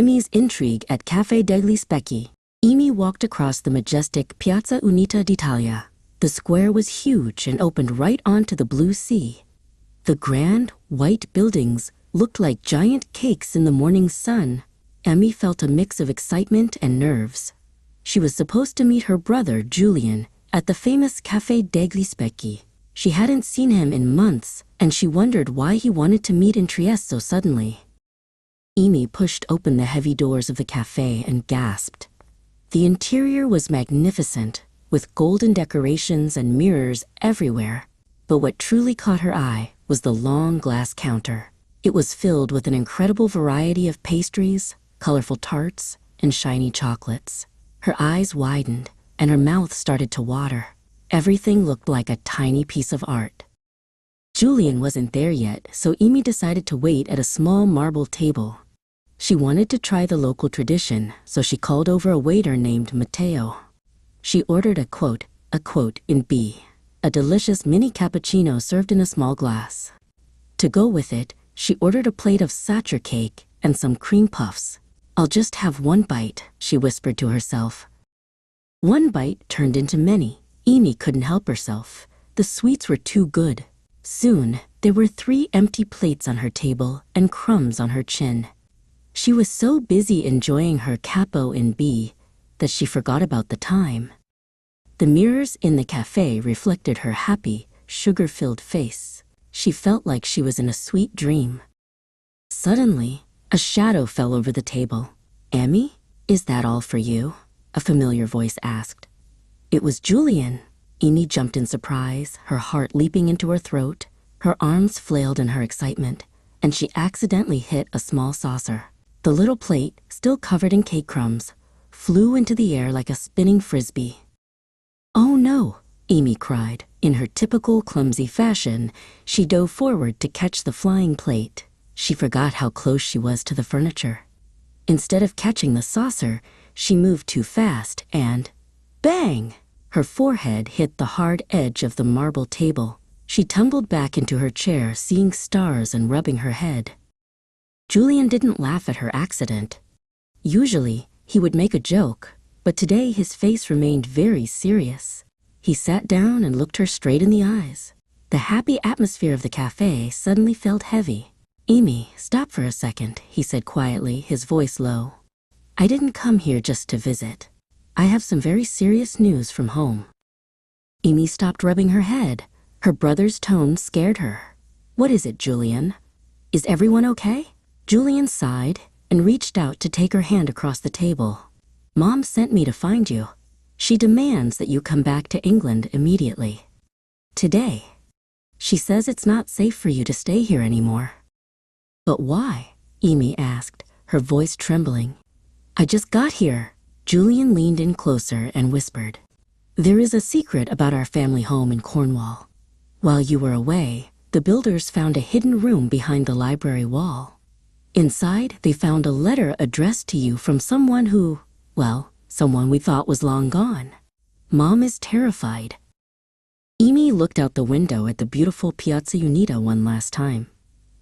Emi's Intrigue at Caffè degli Specchi. Emi walked across the majestic Piazza Unita d'Italia. The square was huge and opened right onto the blue sea. The grand, white buildings looked like giant cakes in the morning sun. Emi felt a mix of excitement and nerves. She was supposed to meet her brother, Julian, at the famous Caffè degli Specchi. She hadn't seen him in months, and she wondered why he wanted to meet in Trieste so suddenly. Emi pushed open the heavy doors of the cafe and gasped. The interior was magnificent, with golden decorations and mirrors everywhere. But what truly caught her eye was the long glass counter. It was filled with an incredible variety of pastries, colorful tarts, and shiny chocolates. Her eyes widened, and her mouth started to water. Everything looked like a tiny piece of art. Julian wasn't there yet, so Emi decided to wait at a small marble table. She wanted to try the local tradition, so she called over a waiter named Matteo. She ordered a quote in B, a delicious mini cappuccino served in a small glass. To go with it, she ordered a plate of sacher cake and some cream puffs. "I'll just have one bite," she whispered to herself. One bite turned into many. Emi couldn't help herself. The sweets were too good. Soon, there were 3 empty plates on her table and crumbs on her chin. She was so busy enjoying her capo in B that she forgot about the time. The mirrors in the cafe reflected her happy, sugar-filled face. She felt like she was in a sweet dream. Suddenly, a shadow fell over the table. "Emi, is that all for you?" a familiar voice asked. It was Julian. Emi jumped in surprise, her heart leaping into her throat. Her arms flailed in her excitement, and she accidentally hit a small saucer. The little plate, still covered in cake crumbs, flew into the air like a spinning frisbee. "Oh no!" Emi cried. In her typical clumsy fashion, she dove forward to catch the flying plate. She forgot how close she was to the furniture. Instead of catching the saucer, she moved too fast and, bang! Her forehead hit the hard edge of the marble table. She tumbled back into her chair, seeing stars and rubbing her head. Julian didn't laugh at her accident. Usually, he would make a joke, but today his face remained very serious. He sat down and looked her straight in the eyes. The happy atmosphere of the cafe suddenly felt heavy. "Emi, stop for a second," he said quietly, his voice low. "I didn't come here just to visit. I have some very serious news from home." Emi stopped rubbing her head. Her brother's tone scared her. "What is it, Julian? Is everyone okay?" Julian sighed and reached out to take her hand across the table. "Mom sent me to find you. She demands that you come back to England immediately. Today. She says it's not safe for you to stay here anymore." "But why?" Emi asked, her voice trembling. "I just got here." Julian leaned in closer and whispered, "There is a secret about our family home in Cornwall. While you were away, the builders found a hidden room behind the library wall. Inside, they found a letter addressed to you from someone who, well, someone we thought was long gone. Mom is terrified." Emi looked out the window at the beautiful Piazza Unita one last time.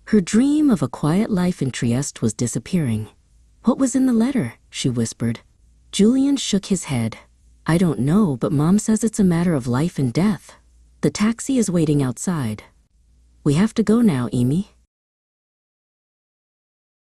Her dream of a quiet life in Trieste was disappearing. "What was in the letter?" she whispered. Julian shook his head. "I don't know, but Mom says it's a matter of life and death. The taxi is waiting outside." "We have to go now, Emi."